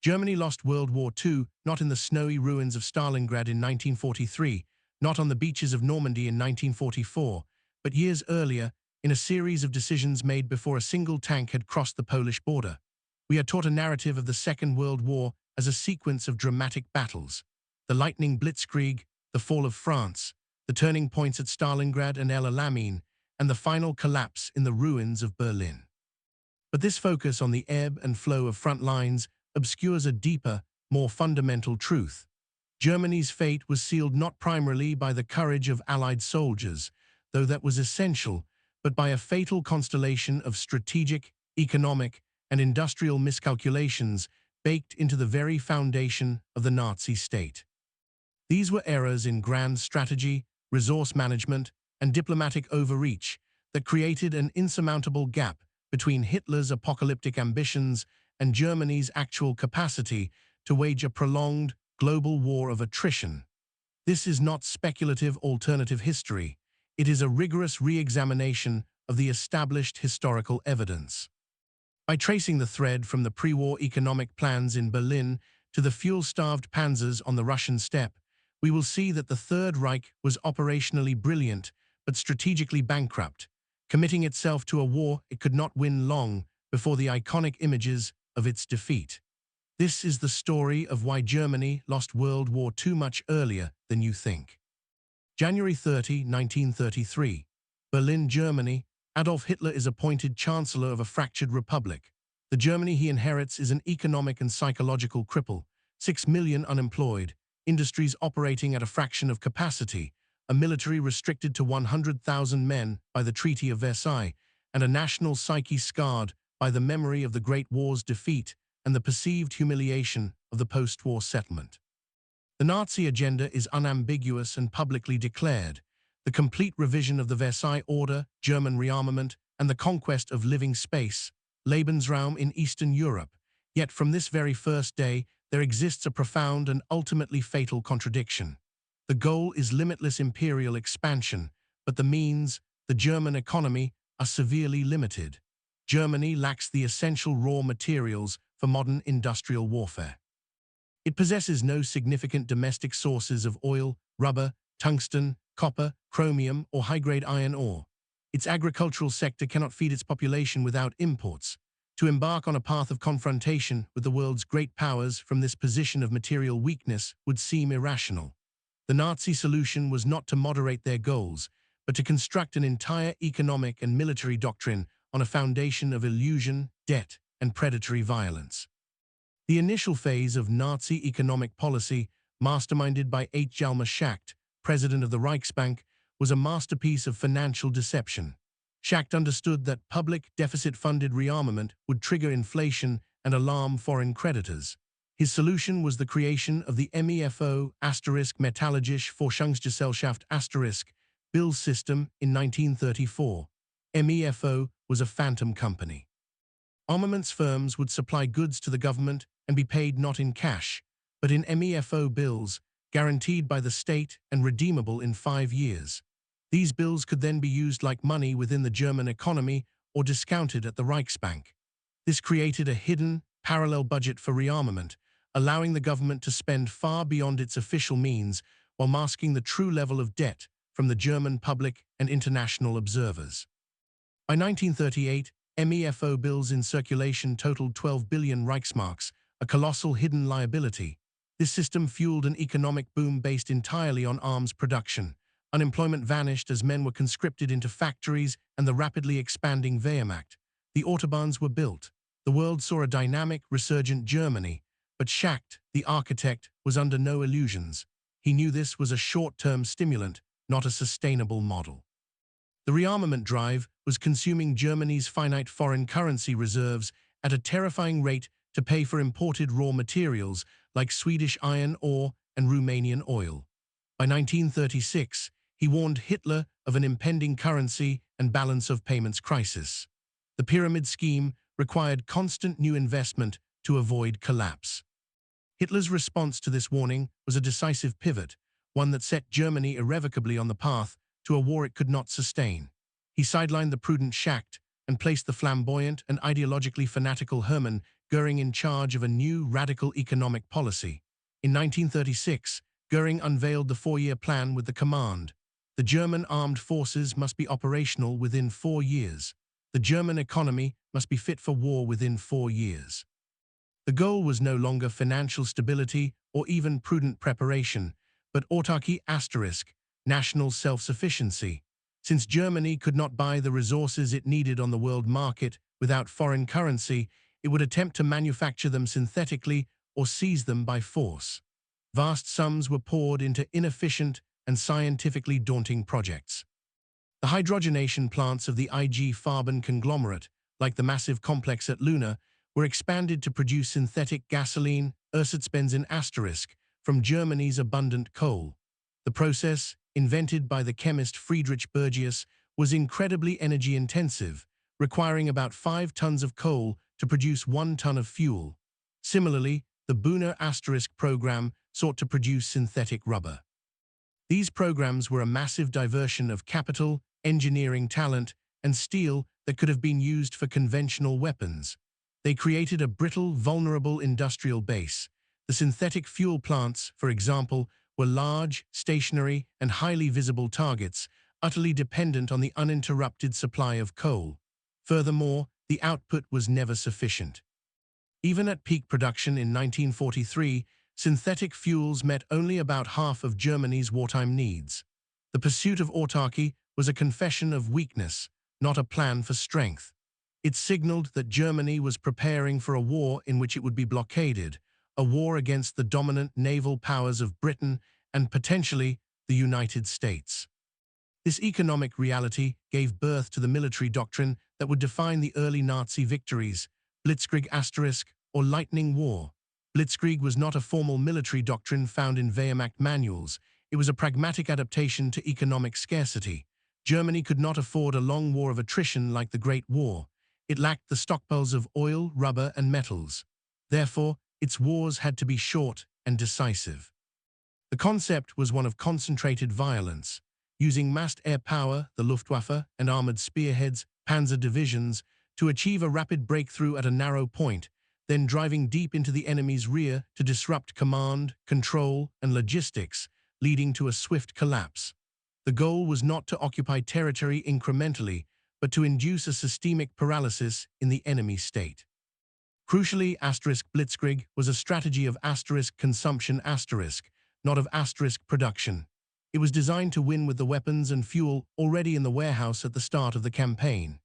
Germany lost World War II not in the snowy ruins of Stalingrad in 1943, not on the beaches of Normandy in 1944, but years earlier in a series of decisions made before a single tank had crossed the Polish border. We are taught a narrative of the Second World War as a sequence of dramatic battles. The lightning blitzkrieg, the fall of France, the turning points at Stalingrad and El Alamein, and the final collapse in the ruins of Berlin. But this focus on the ebb and flow of front lines obscures a deeper, more fundamental truth. Germany's fate was sealed not primarily by the courage of Allied soldiers, though that was essential, but by a fatal constellation of strategic, economic, and industrial miscalculations baked into the very foundation of the Nazi state. These were errors in grand strategy, resource management, and diplomatic overreach that created an insurmountable gap between Hitler's apocalyptic ambitions and Germany's actual capacity to wage a prolonged global war of attrition. This is not speculative alternative history. It is a rigorous re-examination of the established historical evidence. By tracing the thread from the pre-war economic plans in Berlin to the fuel-starved panzers on the Russian steppe, we will see that the Third Reich was operationally brilliant but strategically bankrupt, committing itself to a war it could not win long before the iconic images of its defeat. This is the story of why Germany lost World War II much earlier than you think. January 30, 1933. Berlin, Germany. Adolf Hitler is appointed Chancellor of a fractured republic. The Germany he inherits is an economic and psychological cripple, 6 million unemployed, industries operating at a fraction of capacity, a military restricted to 100,000 men by the Treaty of Versailles, and a national psyche scarred by the memory of the Great War's defeat and the perceived humiliation of the post-war settlement. The Nazi agenda is unambiguous and publicly declared: the complete revision of the Versailles Order, German rearmament, and the conquest of living space, Lebensraum in Eastern Europe. Yet from this very first day, there exists a profound and ultimately fatal contradiction. The goal is limitless imperial expansion, but the means, the German economy, are severely limited. Germany lacks the essential raw materials for modern industrial warfare. It possesses no significant domestic sources of oil, rubber, tungsten, copper, chromium, or high-grade iron ore. Its agricultural sector cannot feed its population without imports. To embark on a path of confrontation with the world's great powers from this position of material weakness would seem irrational. The Nazi solution was not to moderate their goals, but to construct an entire economic and military doctrine on a foundation of illusion, debt, and predatory violence. The initial phase of Nazi economic policy, masterminded by H. Hjalmar Schacht, president of the Reichsbank, was a masterpiece of financial deception. Schacht understood that public deficit-funded rearmament would trigger inflation and alarm foreign creditors. His solution was the creation of the MEFO Metallurgische Forschungsgesellschaft bills system in 1934. MEFO was a phantom company. Armaments firms would supply goods to the government and be paid not in cash, but in MEFO bills, guaranteed by the state and redeemable in 5 years. These bills could then be used like money within the German economy or discounted at the Reichsbank. This created a hidden, parallel budget for rearmament, allowing the government to spend far beyond its official means while masking the true level of debt from the German public and international observers. By 1938, MEFO bills in circulation totaled 12 billion Reichsmarks, a colossal hidden liability. This system fueled an economic boom based entirely on arms production. Unemployment vanished as men were conscripted into factories and the rapidly expanding Wehrmacht. The autobahns were built. The world saw a dynamic, resurgent Germany, but Schacht, the architect, was under no illusions. He knew this was a short-term stimulant, not a sustainable model. The rearmament drive was consuming Germany's finite foreign currency reserves at a terrifying rate to pay for imported raw materials like Swedish iron ore and Romanian oil. By 1936, he warned Hitler of an impending currency and balance of payments crisis. The pyramid scheme required constant new investment to avoid collapse. Hitler's response to this warning was a decisive pivot, one that set Germany irrevocably on the path to a war it could not sustain. He sidelined the prudent Schacht and placed the flamboyant and ideologically fanatical Hermann Goering in charge of a new radical economic policy. In 1936, Goering unveiled the four-year plan with the command: the German armed forces must be operational within 4 years. The German economy must be fit for war within 4 years. The goal was no longer financial stability or even prudent preparation, but autarky *, national self-sufficiency. Since Germany could not buy the resources it needed on the world market without foreign currency, it would attempt to manufacture them synthetically or seize them by force. Vast sums were poured into inefficient and scientifically daunting projects. The hydrogenation plants of the IG Farben conglomerate, like the massive complex at Luna, were expanded to produce synthetic gasoline, Ersatzbenzin *, from Germany's abundant coal. The process, invented by the chemist Friedrich Bergius, was incredibly energy-intensive, requiring about 5 tons of coal to produce 1 ton of fuel. Similarly, the Buna * program sought to produce synthetic rubber. These programs were a massive diversion of capital, engineering talent, and steel that could have been used for conventional weapons. They created a brittle, vulnerable industrial base. The synthetic fuel plants, for example, were large, stationary, and highly visible targets, utterly dependent on the uninterrupted supply of coal. Furthermore, the output was never sufficient. Even at peak production in 1943, synthetic fuels met only about half of Germany's wartime needs. The pursuit of autarky was a confession of weakness, not a plan for strength. It signaled that Germany was preparing for a war in which it would be blockaded, a war against the dominant naval powers of Britain and potentially the United States. This economic reality gave birth to the military doctrine that would define the early Nazi victories: Blitzkrieg * or Lightning War. Blitzkrieg was not a formal military doctrine found in Wehrmacht manuals. It was a pragmatic adaptation to economic scarcity. Germany could not afford a long war of attrition like the Great War. It lacked the stockpiles of oil, rubber, and metals. Therefore, its wars had to be short and decisive. The concept was one of concentrated violence, using massed air power, the Luftwaffe, and armored spearheads, panzer divisions, to achieve a rapid breakthrough at a narrow point, then driving deep into the enemy's rear to disrupt command, control, and logistics, leading to a swift collapse. The goal was not to occupy territory incrementally, but to induce a systemic paralysis in the enemy state. Crucially, *Blitzkrieg was a strategy of *consumption *, not of *production. It was designed to win with the weapons and fuel already in the warehouse at the start of the campaign.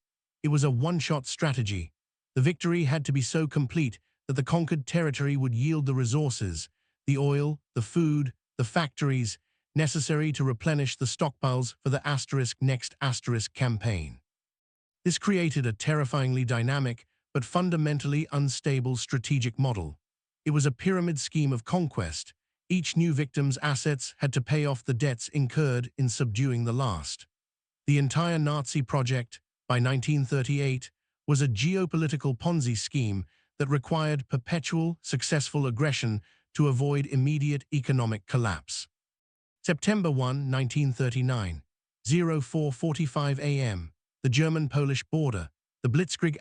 It was a one-shot strategy. The victory had to be so complete that the conquered territory would yield the resources, the oil, the food, the factories, necessary to replenish the stockpiles for the next campaign. This created a terrifyingly dynamic but fundamentally unstable strategic model. It was a pyramid scheme of conquest. Each new victim's assets had to pay off the debts incurred in subduing the last. The entire Nazi project, by 1938, was a geopolitical Ponzi scheme that required perpetual, successful aggression to avoid immediate economic collapse. September 1, 1939, 04:45 a.m., the German-Polish border. The Blitzkrieg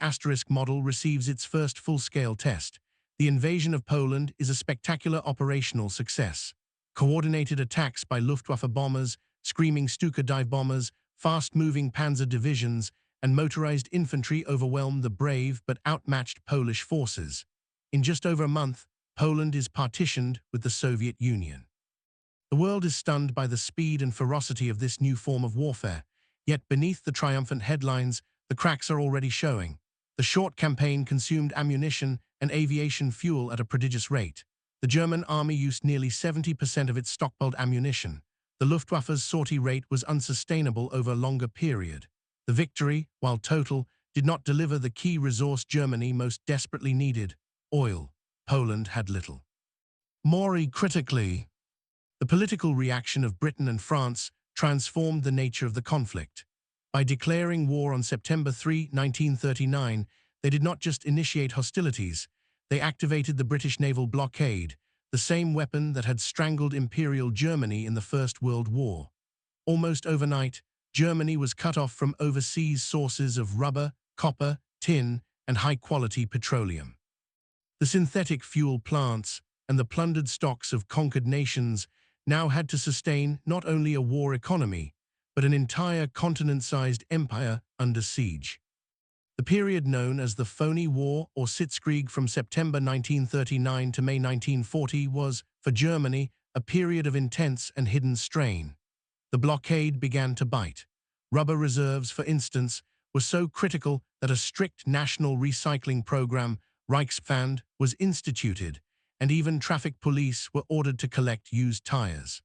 * model receives its first full-scale test. The invasion of Poland is a spectacular operational success. Coordinated attacks by Luftwaffe bombers, screaming Stuka dive bombers, fast-moving panzer divisions, and motorized infantry overwhelm the brave but outmatched Polish forces. In just over a month, Poland is partitioned with the Soviet Union. The world is stunned by the speed and ferocity of this new form of warfare, yet beneath the triumphant headlines, the cracks are already showing. The short campaign consumed ammunition and aviation fuel at a prodigious rate. The German army used nearly 70% of its stockpiled ammunition. The Luftwaffe's sortie rate was unsustainable over a longer period. The victory, while total, did not deliver the key resource Germany most desperately needed: oil. Poland had little. More critically, the political reaction of Britain and France transformed the nature of the conflict. By declaring war on September 3, 1939, they did not just initiate hostilities, they activated the British naval blockade, the same weapon that had strangled Imperial Germany in the First World War. Almost overnight, Germany was cut off from overseas sources of rubber, copper, tin, and high-quality petroleum. The synthetic fuel plants and the plundered stocks of conquered nations now had to sustain not only a war economy, but an entire continent-sized empire under siege. The period known as the Phony War or Sitzkrieg from September 1939 to May 1940 was, for Germany, a period of intense and hidden strain. The blockade began to bite. Rubber reserves, for instance, were so critical that a strict national recycling program, Reichspfand, was instituted, and even traffic police were ordered to collect used tires.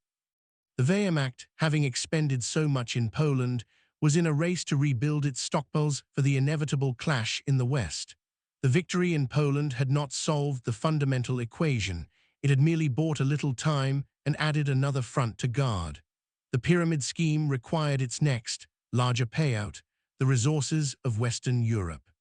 The Wehrmacht, having expended so much in Poland, was in a race to rebuild its stockpiles for the inevitable clash in the West. The victory in Poland had not solved the fundamental equation. It had merely bought a little time and added another front to guard. The pyramid scheme required its next, larger payout, the resources of Western Europe.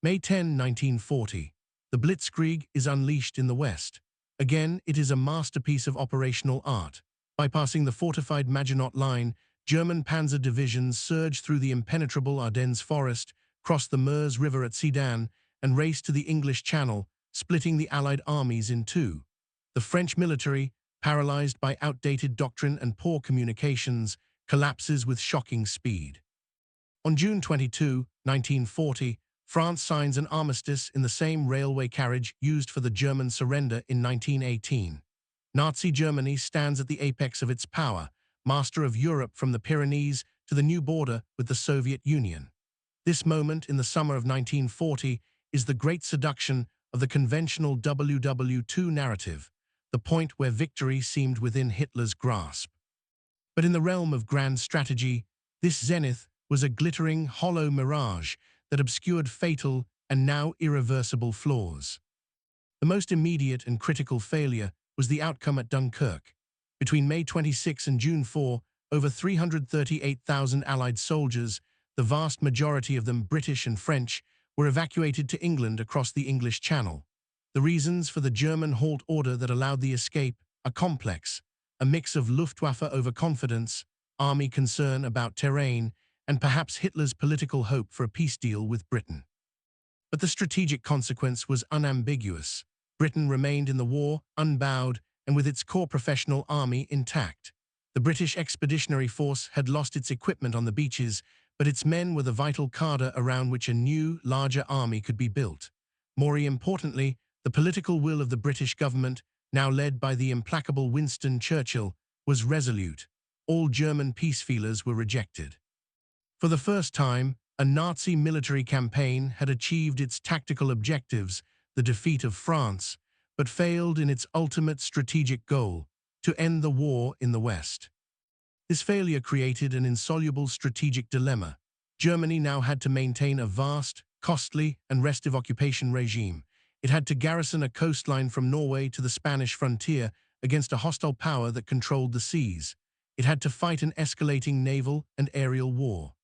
May 10, 1940. The Blitzkrieg is unleashed in the West. Again, it is a masterpiece of operational art. Bypassing the fortified Maginot Line, German panzer divisions surged through the impenetrable Ardennes forest, crossed the Meuse River at Sedan, and raced to the English Channel, splitting the Allied armies in two. The French military, paralyzed by outdated doctrine and poor communications, collapses with shocking speed. On June 22, 1940, France signs an armistice in the same railway carriage used for the German surrender in 1918. Nazi Germany stands at the apex of its power, master of Europe from the Pyrenees to the new border with the Soviet Union. This moment in the summer of 1940 is the great seduction of the conventional WW2 narrative, the point where victory seemed within Hitler's grasp. But in the realm of grand strategy, this zenith was a glittering, hollow mirage that obscured fatal and now irreversible flaws. The most immediate and critical failure was the outcome at Dunkirk. Between May 26 and June 4, over 338,000 Allied soldiers, the vast majority of them British and French, were evacuated to England across the English Channel. The reasons for the German halt order that allowed the escape are complex, a mix of Luftwaffe overconfidence, army concern about terrain, and perhaps Hitler's political hope for a peace deal with Britain. But the strategic consequence was unambiguous. Britain remained in the war, unbowed, and with its core professional army intact. The British Expeditionary Force had lost its equipment on the beaches, but its men were the vital cadre around which a new, larger army could be built. More importantly, the political will of the British government, now led by the implacable Winston Churchill, was resolute. All German peace feelers were rejected. For the first time, a Nazi military campaign had achieved its tactical objectives, the defeat of France, but failed in its ultimate strategic goal, to end the war in the West. This failure created an insoluble strategic dilemma. Germany now had to maintain a vast, costly, and restive occupation regime. It had to garrison a coastline from Norway to the Spanish frontier against a hostile power that controlled the seas. It had to fight an escalating naval and aerial war.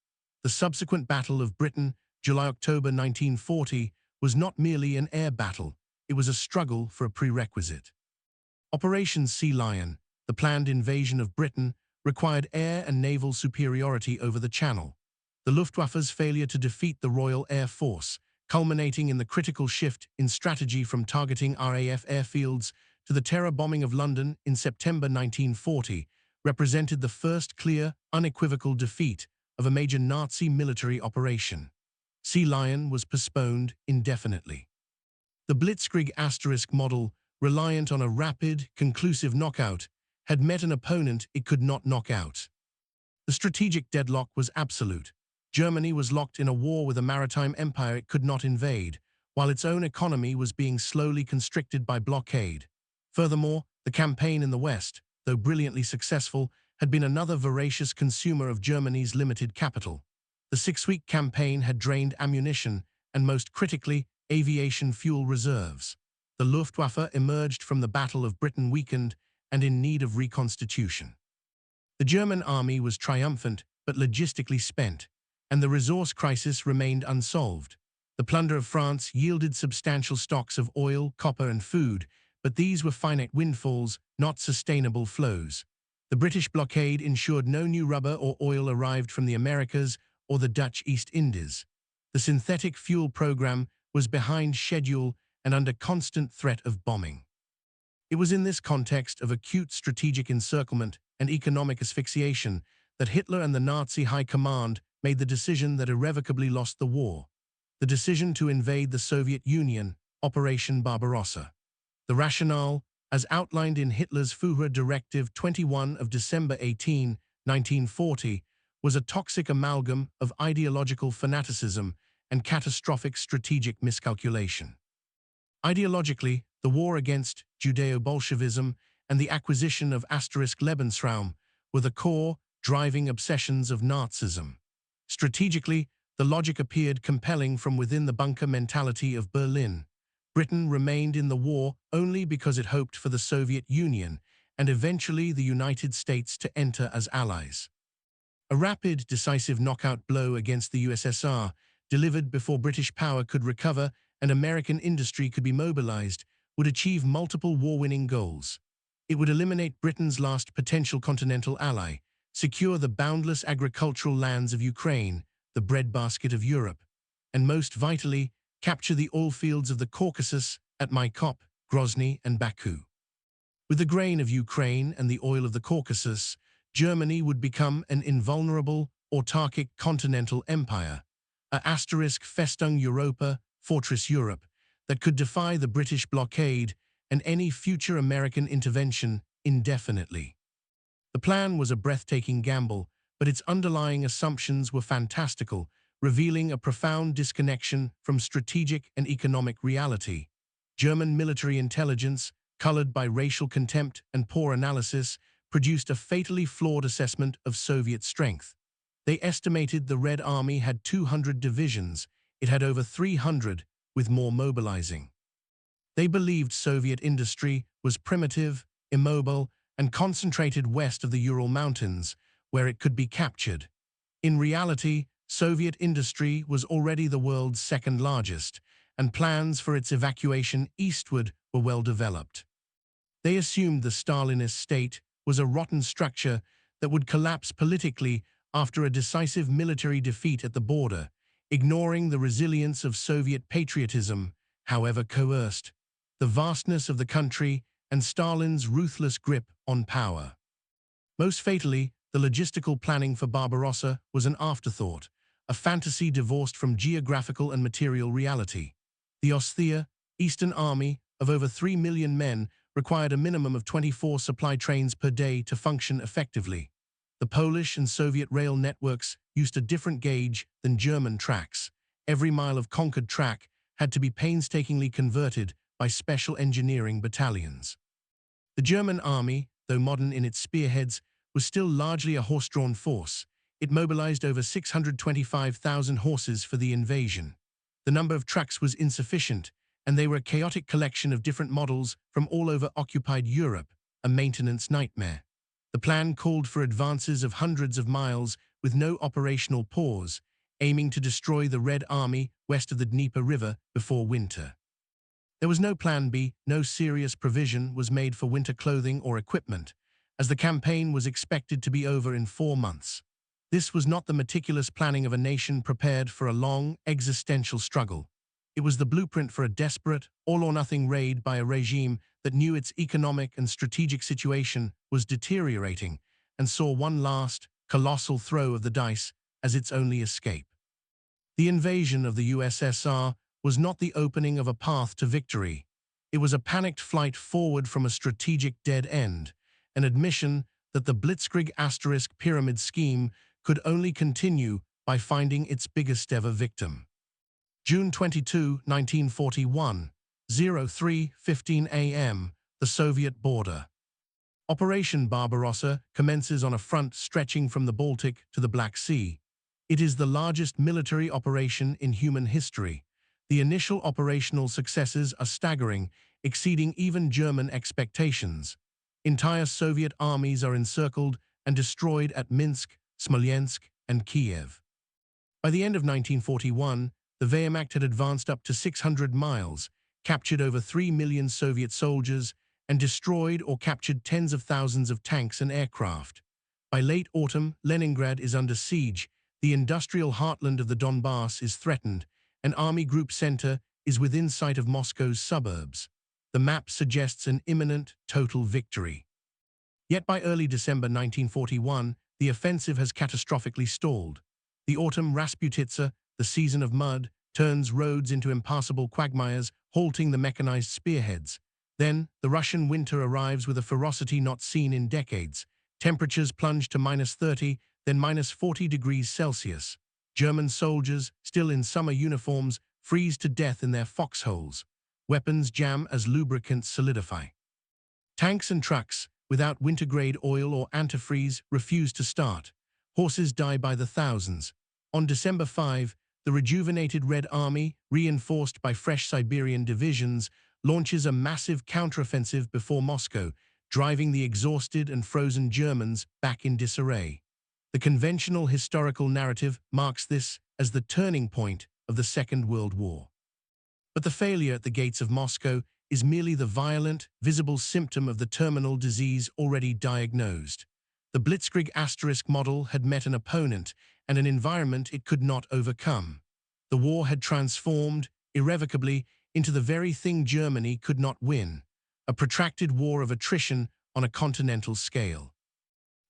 The subsequent Battle of Britain, July-October 1940, was not merely an air battle, it was a struggle for a prerequisite. Operation Sea Lion, the planned invasion of Britain, required air and naval superiority over the Channel. The Luftwaffe's failure to defeat the Royal Air Force, culminating in the critical shift in strategy from targeting RAF airfields to the terror bombing of London in September 1940, represented the first clear, unequivocal defeat of a major Nazi military operation. Sea Lion was postponed indefinitely. The Blitzkrieg asterisk model, reliant on a rapid, conclusive knockout, had met an opponent it could not knock out. The strategic deadlock was absolute. Germany was locked in a war with a maritime empire it could not invade, while its own economy was being slowly constricted by blockade. Furthermore, the campaign in the West, though brilliantly successful, had been another voracious consumer of Germany's limited capital. The 6-week campaign had drained ammunition and, most critically, aviation fuel reserves. The Luftwaffe emerged from the Battle of Britain weakened and in need of reconstitution. The German army was triumphant but logistically spent, and the resource crisis remained unsolved. The plunder of France yielded substantial stocks of oil, copper, and food, but these were finite windfalls, not sustainable flows. The British blockade ensured no new rubber or oil arrived from the Americas or the Dutch East Indies. The synthetic fuel program was behind schedule and under constant threat of bombing. It was in this context of acute strategic encirclement and economic asphyxiation that Hitler and the Nazi High Command made the decision that irrevocably lost the war, the decision to invade the Soviet Union, Operation Barbarossa. The rationale, as outlined in Hitler's Führer Directive 21 of December 18, 1940, was a toxic amalgam of ideological fanaticism and catastrophic strategic miscalculation. Ideologically, the war against Judeo-Bolshevism and the acquisition of Lebensraum were the core, driving obsessions of Nazism. Strategically, the logic appeared compelling from within the bunker mentality of Berlin. Britain remained in the war only because it hoped for the Soviet Union and eventually the United States to enter as allies. A rapid, decisive knockout blow against the USSR, delivered before British power could recover and American industry could be mobilized, would achieve multiple war-winning goals. It would eliminate Britain's last potential continental ally, secure the boundless agricultural lands of Ukraine, the breadbasket of Europe, and most vitally, capture the oil fields of the Caucasus at Maikop, Grozny, and Baku. With the grain of Ukraine and the oil of the Caucasus, Germany would become an invulnerable, autarkic continental empire, a Festung Europa, Fortress Europe, that could defy the British blockade and any future American intervention indefinitely. The plan was a breathtaking gamble, but its underlying assumptions were fantastical, revealing a profound disconnection from strategic and economic reality. German military intelligence, colored by racial contempt and poor analysis, produced a fatally flawed assessment of Soviet strength. They estimated the Red Army had 200 divisions. It had over 300, with more mobilizing. They believed Soviet industry was primitive, immobile, and concentrated west of the Ural Mountains, where it could be captured. In reality, Soviet industry was already the world's second largest, and plans for its evacuation eastward were well developed. They assumed the Stalinist state was a rotten structure that would collapse politically after a decisive military defeat at the border, ignoring the resilience of Soviet patriotism, however coerced, the vastness of the country, and Stalin's ruthless grip on power. Most fatally, the logistical planning for Barbarossa was an afterthought, a fantasy divorced from geographical and material reality. The austere, Eastern Army, of over 3 million men, required a minimum of 24 supply trains per day to function effectively. The Polish and Soviet rail networks used a different gauge than German tracks. Every mile of conquered track had to be painstakingly converted by special engineering battalions. The German army, though modern in its spearheads, was still largely a horse-drawn force. It mobilized over 625,000 horses for the invasion. The number of trucks was insufficient, and they were a chaotic collection of different models from all over occupied Europe, a maintenance nightmare. The plan called for advances of hundreds of miles with no operational pause, aiming to destroy the Red Army west of the Dnieper River before winter. There was no plan B, no serious provision was made for winter clothing or equipment, as the campaign was expected to be over in 4 months. This was not the meticulous planning of a nation prepared for a long, existential struggle. It was the blueprint for a desperate, all-or-nothing raid by a regime that knew its economic and strategic situation was deteriorating and saw one last, colossal throw of the dice as its only escape. The invasion of the USSR was not the opening of a path to victory. It was a panicked flight forward from a strategic dead end, an admission that the Blitzkrieg * pyramid scheme could only continue by finding its biggest ever victim. June 22, 1941, 03:15 a.m., the Soviet border. Operation Barbarossa commences on a front stretching from the Baltic to the Black Sea. It is the largest military operation in human history. The initial operational successes are staggering, exceeding even German expectations. Entire Soviet armies are encircled and destroyed at Minsk, Smolensk, and Kiev. By the end of 1941, the Wehrmacht had advanced up to 600 miles, captured over 3 million Soviet soldiers, and destroyed or captured tens of thousands of tanks and aircraft. By late autumn, Leningrad is under siege, the industrial heartland of the Donbass is threatened, and Army Group Center is within sight of Moscow's suburbs. The map suggests an imminent, total victory. Yet by early December 1941, the offensive has catastrophically stalled. The autumn Rasputitsa, the season of mud, turns roads into impassable quagmires, halting the mechanized spearheads. Then, the Russian winter arrives with a ferocity not seen in decades. Temperatures plunge to -30, then -40 degrees Celsius. German soldiers, still in summer uniforms, freeze to death in their foxholes. Weapons jam as lubricants solidify. Tanks and trucks, without winter-grade oil or antifreeze, refuse to start. Horses die by the thousands. On December 5, the rejuvenated Red Army, reinforced by fresh Siberian divisions, launches a massive counteroffensive before Moscow, driving the exhausted and frozen Germans back in disarray. The conventional historical narrative marks this as the turning point of the Second World War. But the failure at the gates of Moscow is merely the violent, visible symptom of the terminal disease already diagnosed. The Blitzkrieg asterisk model had met an opponent and an environment it could not overcome. The war had transformed, irrevocably, into the very thing Germany could not win, a protracted war of attrition on a continental scale.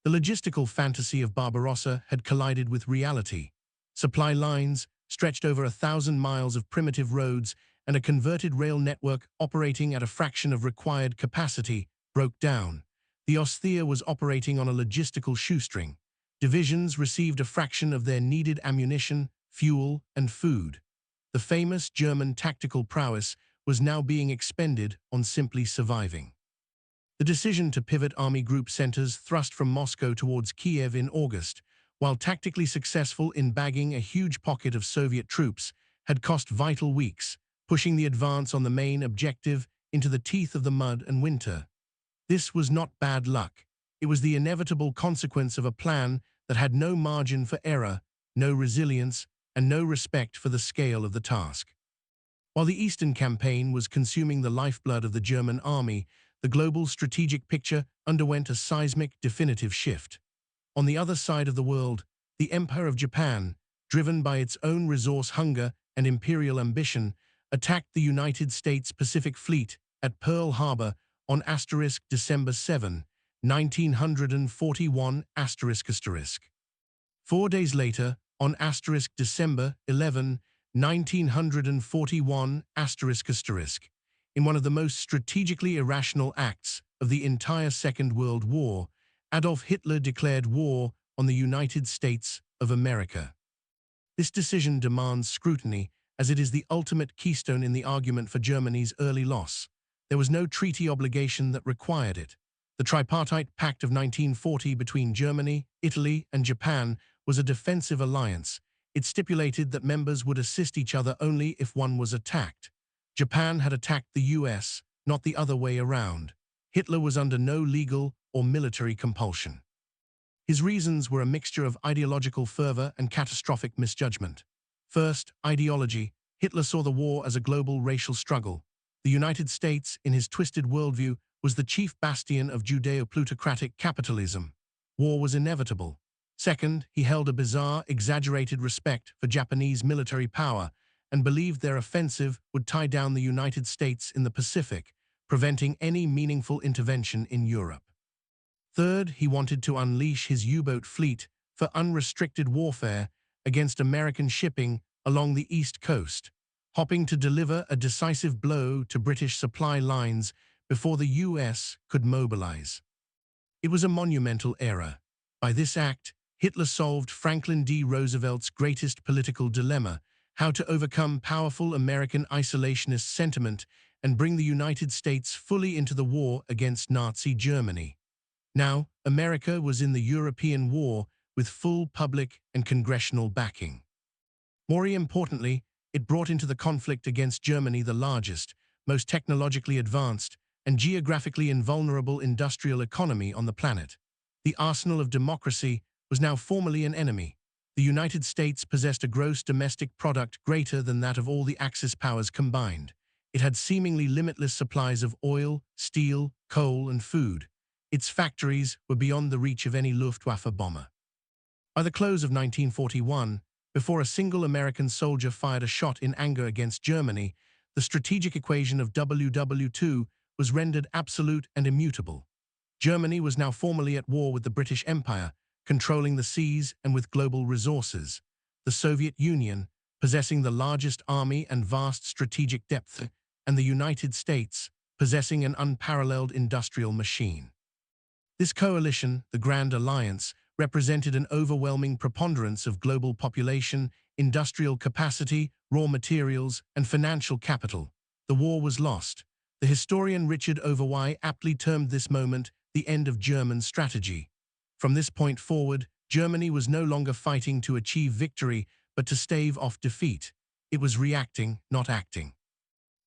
The logistical fantasy of Barbarossa had collided with reality. Supply lines, stretched over 1,000 miles of primitive roads, and a converted rail network operating at a fraction of required capacity, broke down. The Ostseer was operating on a logistical shoestring. Divisions received a fraction of their needed ammunition, fuel, and food. The famous German tactical prowess was now being expended on simply surviving. The decision to pivot army group centers thrust from Moscow towards Kiev in August, while tactically successful in bagging a huge pocket of Soviet troops, had cost vital weeks, pushing the advance on the main objective into the teeth of the mud and winter. This was not bad luck. It was the inevitable consequence of a plan that had no margin for error, no resilience, and no respect for the scale of the task. While the Eastern Campaign was consuming the lifeblood of the German army, the global strategic picture underwent a seismic, definitive shift. On the other side of the world, the Empire of Japan, driven by its own resource hunger and imperial ambition, attacked the United States Pacific Fleet at Pearl Harbor on December 7, 1941 ***. 4 days later, on December 11, 1941 ***. In one of the most strategically irrational acts of the entire Second World War, Adolf Hitler declared war on the United States of America. This decision demands scrutiny, as it is the ultimate keystone in the argument for Germany's early loss. There was no treaty obligation that required it. The Tripartite Pact of 1940 between Germany, Italy, and Japan was a defensive alliance. It stipulated that members would assist each other only if one was attacked. Japan had attacked the US, not the other way around. Hitler was under no legal or military compulsion. His reasons were a mixture of ideological fervor and catastrophic misjudgment. First, ideology. Hitler saw the war as a global racial struggle. The United States, in his twisted worldview, was the chief bastion of Judeo-plutocratic capitalism. War was inevitable. Second, he held a bizarre, exaggerated respect for Japanese military power and believed their offensive would tie down the United States in the Pacific, preventing any meaningful intervention in Europe. Third, he wanted to unleash his U-boat fleet for unrestricted warfare against American shipping along the East Coast, hoping to deliver a decisive blow to British supply lines before the US could mobilize. It was a monumental error. By this act, Hitler solved Franklin D. Roosevelt's greatest political dilemma: how to overcome powerful American isolationist sentiment and bring the United States fully into the war against Nazi Germany. Now, America was in the European war with full public and congressional backing. More importantly, it brought into the conflict against Germany the largest, most technologically advanced, and geographically invulnerable industrial economy on the planet. The arsenal of democracy was now formally an enemy. The United States possessed a gross domestic product greater than that of all the Axis powers combined. It had seemingly limitless supplies of oil, steel, coal, and food. Its factories were beyond the reach of any Luftwaffe bomber. By the close of 1941, before a single American soldier fired a shot in anger against Germany, the strategic equation of WW2 was rendered absolute and immutable. Germany was now formally at war with the British Empire, controlling the seas and with global resources. The Soviet Union, possessing the largest army and vast strategic depth, and the United States, possessing an unparalleled industrial machine. This coalition, the Grand Alliance, represented an overwhelming preponderance of global population, industrial capacity, raw materials, and financial capital. The war was lost. The historian Richard Overy aptly termed this moment the end of German strategy. From this point forward, Germany was no longer fighting to achieve victory, but to stave off defeat. It was reacting, not acting.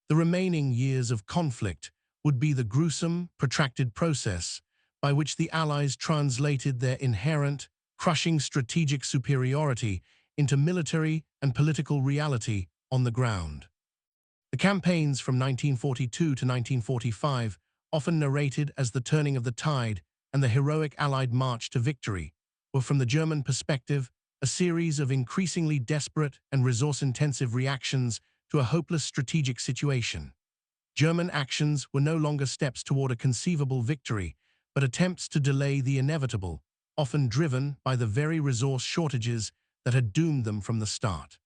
The remaining years of conflict would be the gruesome, protracted process by which the Allies translated their inherent, crushing strategic superiority into military and political reality on the ground. The campaigns from 1942 to 1945, often narrated as the turning of the tide and the heroic Allied march to victory, were from the German perspective a series of increasingly desperate and resource-intensive reactions to a hopeless strategic situation. German actions were no longer steps toward a conceivable victory, but attempts to delay the inevitable, often driven by the very resource shortages that had doomed them from the start.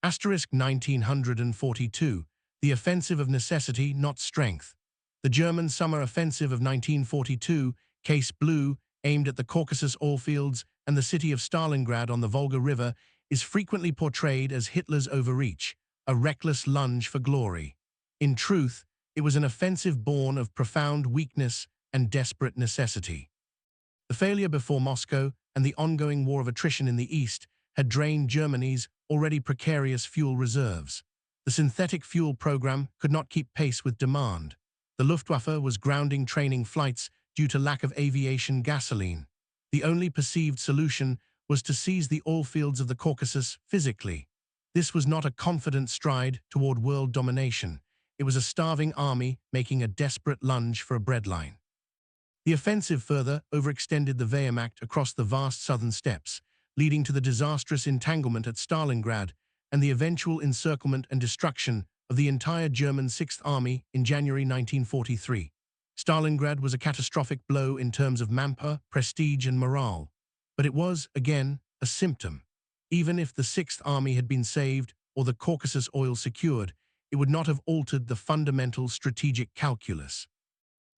1942, the offensive of necessity, not strength. The German summer offensive of 1942, Case Blue, aimed at the Caucasus oilfields and the city of Stalingrad on the Volga River, is frequently portrayed as Hitler's overreach, a reckless lunge for glory. In truth, it was an offensive born of profound weakness and desperate necessity. The failure before Moscow and the ongoing war of attrition in the East had drained Germany's already precarious fuel reserves. The synthetic fuel program could not keep pace with demand. The Luftwaffe was grounding training flights due to lack of aviation gasoline. The only perceived solution was to seize the oil fields of the Caucasus physically. This was not a confident stride toward world domination. It was a starving army making a desperate lunge for a breadline. The offensive further overextended the Wehrmacht across the vast southern steppes, leading to the disastrous entanglement at Stalingrad and the eventual encirclement and destruction of the entire German Sixth Army in January 1943. Stalingrad was a catastrophic blow in terms of manpower, prestige, and morale, but it was, again, a symptom. Even if the Sixth Army had been saved or the Caucasus oil secured, it would not have altered the fundamental strategic calculus.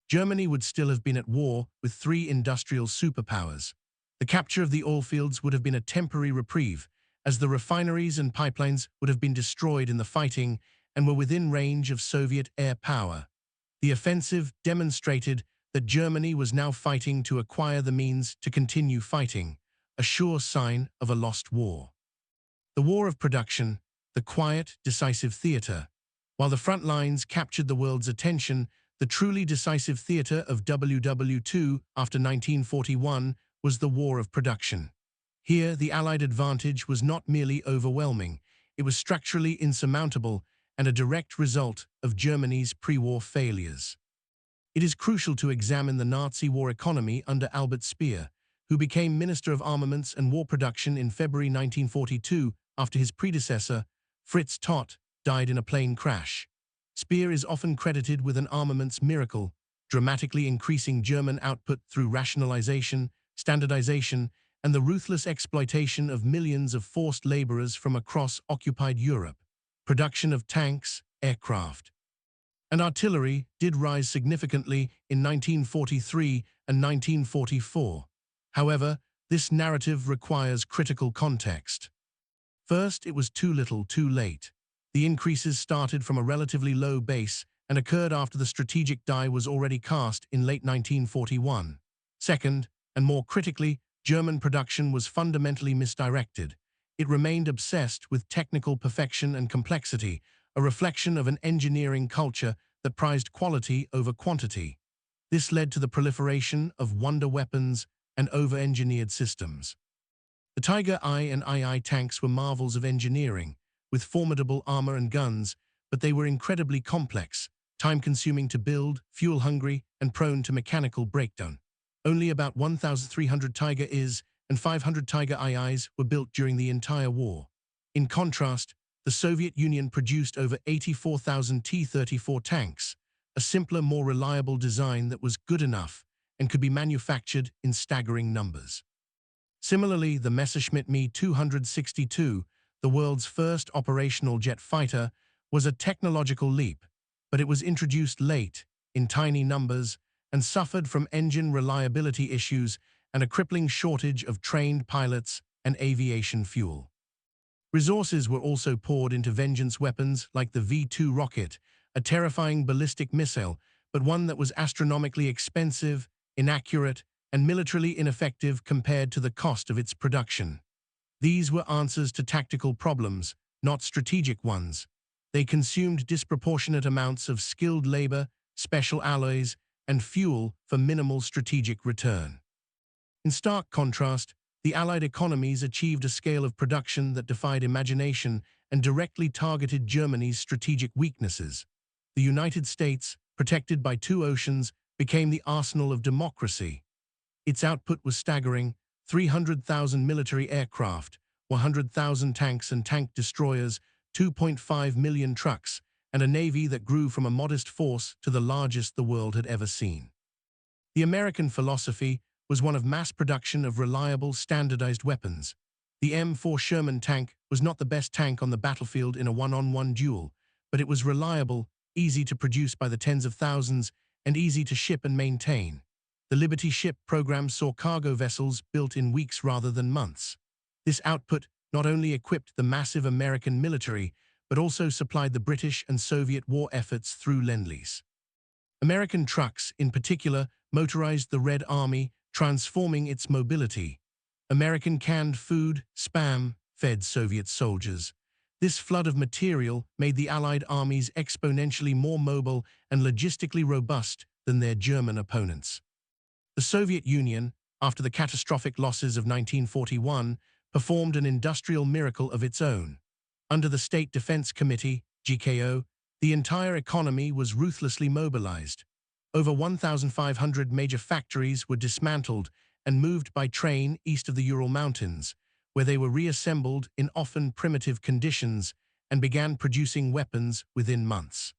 Germany would still have been at war with three industrial superpowers. The capture of the oil fields would have been a temporary reprieve, as the refineries and pipelines would have been destroyed in the fighting and were within range of Soviet air power. The offensive demonstrated that Germany was now fighting to acquire the means to continue fighting, a sure sign of a lost war. The war of production, the quiet, decisive theater. While the front lines captured the world's attention, the truly decisive theater of WW2 after 1941 was the war of production. Here, the Allied advantage was not merely overwhelming, it was structurally insurmountable and a direct result of Germany's pre-war failures. It is crucial to examine the Nazi war economy under Albert Speer, who became Minister of Armaments and War Production in February 1942 after his predecessor, Fritz Todt, died in a plane crash. Speer is often credited with an armaments miracle, dramatically increasing German output through rationalization, standardization, and the ruthless exploitation of millions of forced laborers from across occupied Europe. Production of tanks, aircraft, and artillery did rise significantly in 1943 and 1944. However, this narrative requires critical context. First, it was too little, too late. The increases started from a relatively low base and occurred after the strategic die was already cast in late 1941. Second, and more critically, German production was fundamentally misdirected. It remained obsessed with technical perfection and complexity, a reflection of an engineering culture that prized quality over quantity. This led to the proliferation of wonder weapons and over-engineered systems. The Tiger I and II tanks were marvels of engineering, with formidable armor and guns, but they were incredibly complex, time-consuming to build, fuel-hungry, and prone to mechanical breakdown. Only about 1,300 Tiger Is and 500 Tiger IIs were built during the entire war. In contrast, the Soviet Union produced over 84,000 T-34 tanks, a simpler, more reliable design that was good enough and could be manufactured in staggering numbers. Similarly, the Messerschmitt Me 262, the world's first operational jet fighter, was a technological leap, but it was introduced late, in tiny numbers, and suffered from engine reliability issues and a crippling shortage of trained pilots and aviation fuel. Resources were also poured into vengeance weapons like the V-2 rocket, a terrifying ballistic missile, but one that was astronomically expensive, inaccurate, and militarily ineffective compared to the cost of its production. These were answers to tactical problems, not strategic ones. They consumed disproportionate amounts of skilled labor, special alloys, and fuel for minimal strategic return. In stark contrast, the Allied economies achieved a scale of production that defied imagination and directly targeted Germany's strategic weaknesses. The United States, protected by two oceans, became the arsenal of democracy. Its output was staggering: 300,000 military aircraft, 100,000 tanks and tank destroyers, 2.5 million trucks, and a navy that grew from a modest force to the largest the world had ever seen. The American philosophy was one of mass production of reliable, standardized weapons. The M4 Sherman tank was not the best tank on the battlefield in a one-on-one duel, but it was reliable, easy to produce by the tens of thousands, and easy to ship and maintain. The Liberty ship program saw cargo vessels built in weeks rather than months. This output not only equipped the massive American military, but also supplied the British and Soviet war efforts through Lend-Lease. American trucks, in particular, motorized the Red Army, transforming its mobility. American canned food, Spam, fed Soviet soldiers. This flood of material made the Allied armies exponentially more mobile and logistically robust than their German opponents. The Soviet Union, after the catastrophic losses of 1941, performed an industrial miracle of its own. Under the State Defense Committee, GKO, the entire economy was ruthlessly mobilized. Over 1,500 major factories were dismantled and moved by train east of the Ural Mountains, where they were reassembled in often primitive conditions and began producing weapons within months.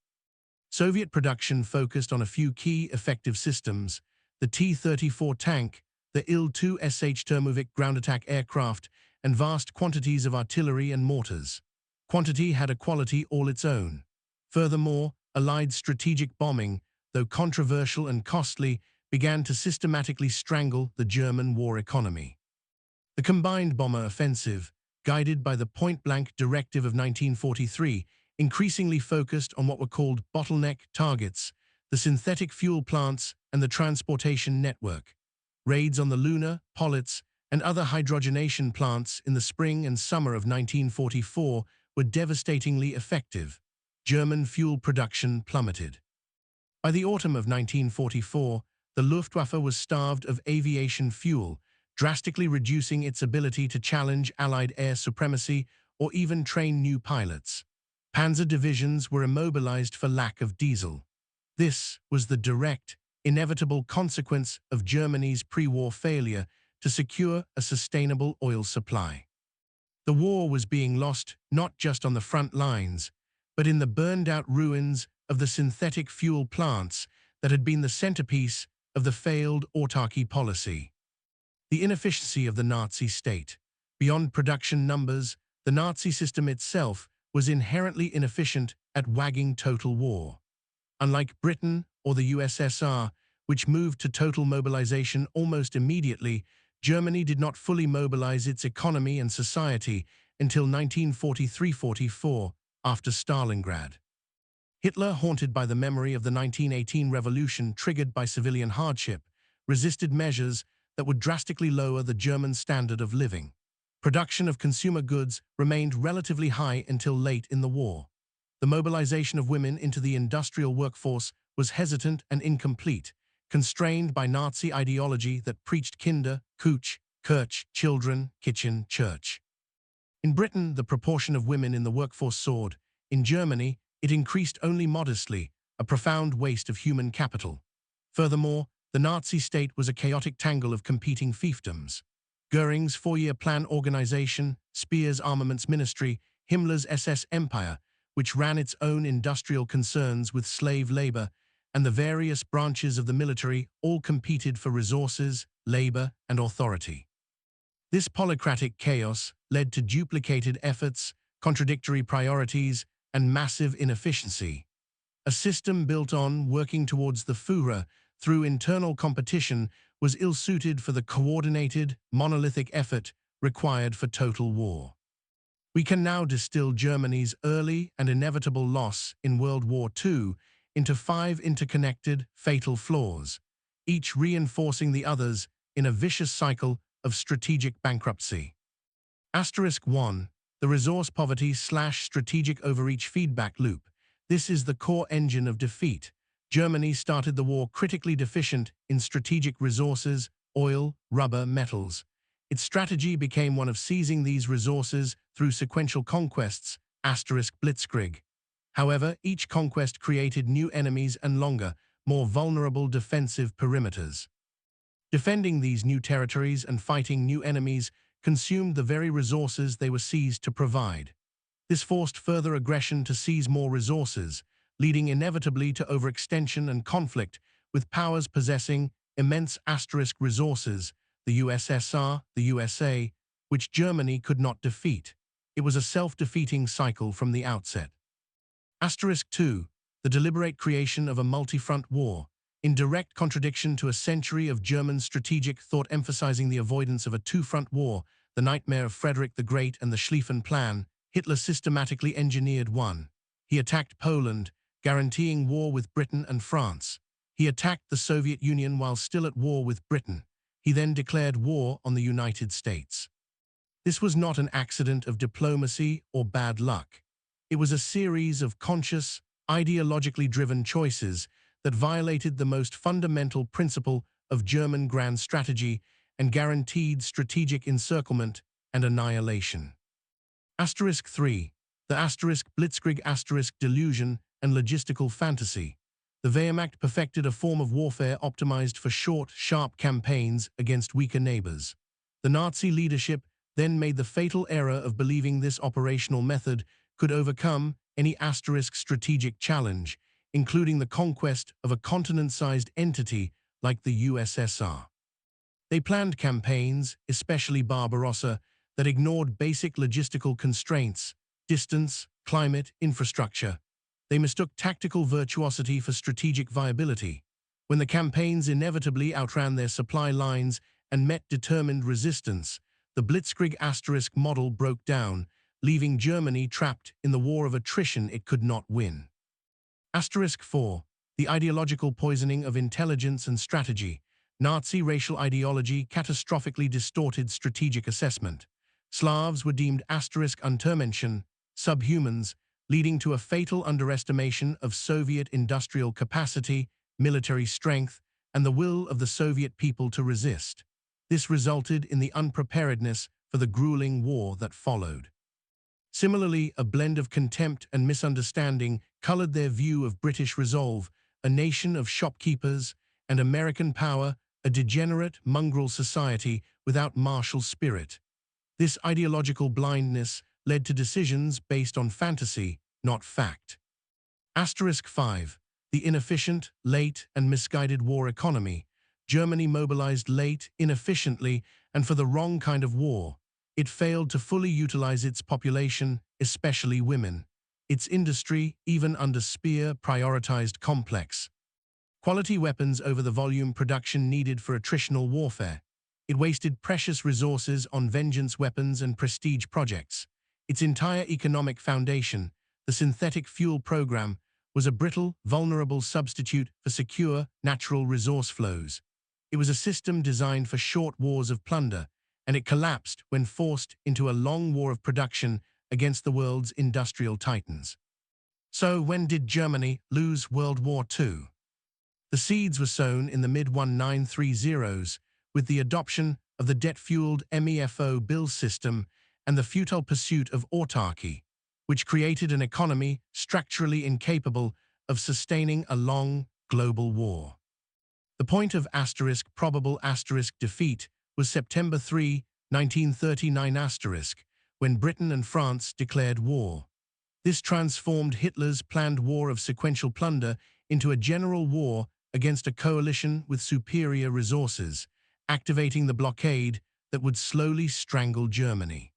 Soviet production focused on a few key effective systems: the T-34 tank, the Il-2 Termovik ground attack aircraft, and vast quantities of artillery and mortars. Quantity had a quality all its own. Furthermore, Allied strategic bombing, though controversial and costly, began to systematically strangle the German war economy. The combined bomber offensive, guided by the point-blank directive of 1943, increasingly focused on what were called bottleneck targets: the synthetic fuel plants and the transportation network. Raids on the Luna, Politz, and other hydrogenation plants in the spring and summer of 1944 were devastatingly effective. German fuel production plummeted. By the autumn of 1944, the Luftwaffe was starved of aviation fuel, drastically reducing its ability to challenge Allied air supremacy or even train new pilots. Panzer divisions were immobilized for lack of diesel. This was the direct, inevitable consequence of Germany's pre-war failure to secure a sustainable oil supply. The war was being lost not just on the front lines, but in the burned-out ruins of the synthetic fuel plants that had been the centerpiece of the failed autarky policy. The inefficiency of the Nazi state. Beyond production numbers, the Nazi system itself was inherently inefficient at wagging total war. Unlike Britain or the USSR, which moved to total mobilization almost immediately, Germany did not fully mobilize its economy and society until 1943-44, after Stalingrad. Hitler, haunted by the memory of the 1918 revolution triggered by civilian hardship, resisted measures that would drastically lower the German standard of living. Production of consumer goods remained relatively high until late in the war. The mobilization of women into the industrial workforce was hesitant and incomplete, constrained by Nazi ideology that preached Kinder, Kuch, Kirch, children, kitchen, church. In Britain, the proportion of women in the workforce soared. In Germany, it increased only modestly, a profound waste of human capital. Furthermore, the Nazi state was a chaotic tangle of competing fiefdoms. Goering's four-year plan organization, Speer's armaments ministry, Himmler's SS Empire, which ran its own industrial concerns with slave labor, and the various branches of the military all competed for resources, labor, and authority. This polycratic chaos led to duplicated efforts, contradictory priorities, and massive inefficiency. A system built on working towards the Führer through internal competition was ill-suited for the coordinated, monolithic effort required for total war. We can now distill Germany's early and inevitable loss in World War II into 5 interconnected, fatal flaws, each reinforcing the others in a vicious cycle of strategic bankruptcy. Asterisk 1. The resource poverty/strategic overreach feedback loop. This is the core engine of defeat. Germany started the war critically deficient in strategic resources, oil, rubber, metals. Its strategy became one of seizing these resources through sequential conquests, asterisk blitzkrieg. However, each conquest created new enemies and longer, more vulnerable defensive perimeters. Defending these new territories and fighting new enemies consumed the very resources they were seized to provide. This forced further aggression to seize more resources, leading inevitably to overextension and conflict with powers possessing immense asterisk resources, the USSR, the USA, which Germany could not defeat. It was a self-defeating cycle from the outset. Asterisk 2. The deliberate creation of a multi-front war. In direct contradiction to a century of German strategic thought emphasizing the avoidance of a two-front war, the nightmare of Frederick the Great and the Schlieffen Plan, Hitler systematically engineered one. He attacked Poland, guaranteeing war with Britain and France. He attacked the Soviet Union while still at war with Britain. He then declared war on the United States. This was not an accident of diplomacy or bad luck. It was a series of conscious, ideologically driven choices that violated the most fundamental principle of German grand strategy and guaranteed strategic encirclement and annihilation. Asterisk 3. The asterisk blitzkrieg asterisk delusion and logistical fantasy. The Wehrmacht perfected a form of warfare optimized for short, sharp campaigns against weaker neighbors. The Nazi leadership then made the fatal error of believing this operational method could overcome any asterisk strategic challenge, including the conquest of a continent-sized entity like the USSR. They planned campaigns, especially Barbarossa, that ignored basic logistical constraints, distance, climate, infrastructure. They mistook tactical virtuosity for strategic viability. When the campaigns inevitably outran their supply lines and met determined resistance, the blitzkrieg asterisk model broke down, leaving Germany trapped in the war of attrition it could not win. Asterisk 4. The ideological poisoning of intelligence and strategy. Nazi racial ideology catastrophically distorted strategic assessment. Slavs were deemed asterisk Untermenschen, subhumans, leading to a fatal underestimation of Soviet industrial capacity, military strength, and the will of the Soviet people to resist. This resulted in the unpreparedness for the grueling war that followed. Similarly, a blend of contempt and misunderstanding colored their view of British resolve, a nation of shopkeepers, and American power, a degenerate, mongrel society without martial spirit. This ideological blindness led to decisions based on fantasy, not fact. Asterisk 5. The inefficient, late, and misguided war economy. Germany mobilized late, inefficiently, and for the wrong kind of war. It failed to fully utilize its population, especially women. Its industry, even under Speer, prioritized complex quality weapons over the volume production needed for attritional warfare. It wasted precious resources on vengeance weapons and prestige projects. Its entire economic foundation, the synthetic fuel program, was a brittle, vulnerable substitute for secure, natural resource flows. It was a system designed for short wars of plunder, and it collapsed when forced into a long war of production against the world's industrial titans. So when did Germany lose World War II? The seeds were sown in the mid-1930s with the adoption of the debt-fueled MEFO bill system and the futile pursuit of autarky, which created an economy structurally incapable of sustaining a long, global war. The point of probable defeat was September 3, 1939 *, when Britain and France declared war. This transformed Hitler's planned war of sequential plunder into a general war against a coalition with superior resources, activating the blockade that would slowly strangle Germany.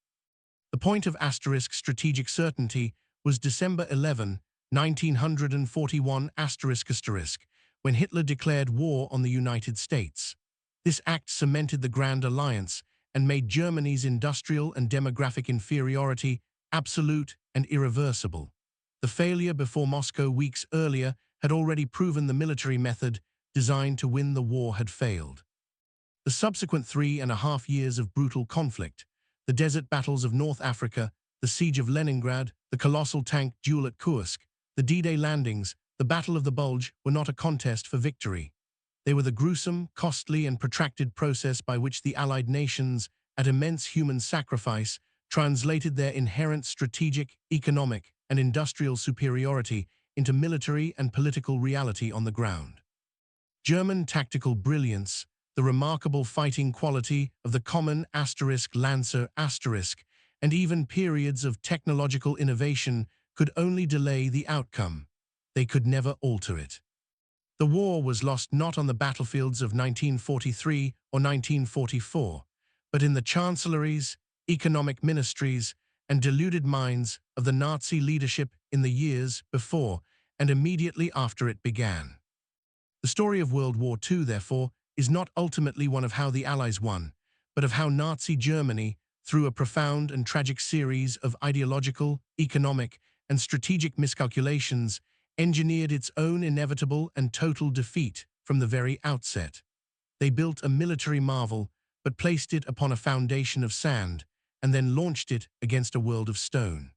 The point of asterisk strategic certainty was December 11, 1941 asterisk, when Hitler declared war on the United States. This act cemented the Grand Alliance and made Germany's industrial and demographic inferiority absolute and irreversible. The failure before Moscow weeks earlier had already proven the military method designed to win the war had failed. The subsequent 3.5 years of brutal conflict, the desert battles of North Africa, the siege of Leningrad, the colossal tank duel at Kursk, the D-Day landings, the Battle of the Bulge were not a contest for victory. They were the gruesome, costly, and protracted process by which the Allied nations, at immense human sacrifice, translated their inherent strategic, economic, and industrial superiority into military and political reality on the ground. German tactical brilliance, the remarkable fighting quality of the common Lancer and even periods of technological innovation could only delay the outcome. They could never alter it. The war was lost not on the battlefields of 1943 or 1944, but in the chancelleries, economic ministries, and deluded minds of the Nazi leadership in the years before and immediately after it began. The story of World War II, therefore, is not ultimately one of how the Allies won, but of how Nazi Germany, through a profound and tragic series of ideological, economic, and strategic miscalculations, engineered its own inevitable and total defeat from the very outset. They built a military marvel, but placed it upon a foundation of sand, and then launched it against a world of stone.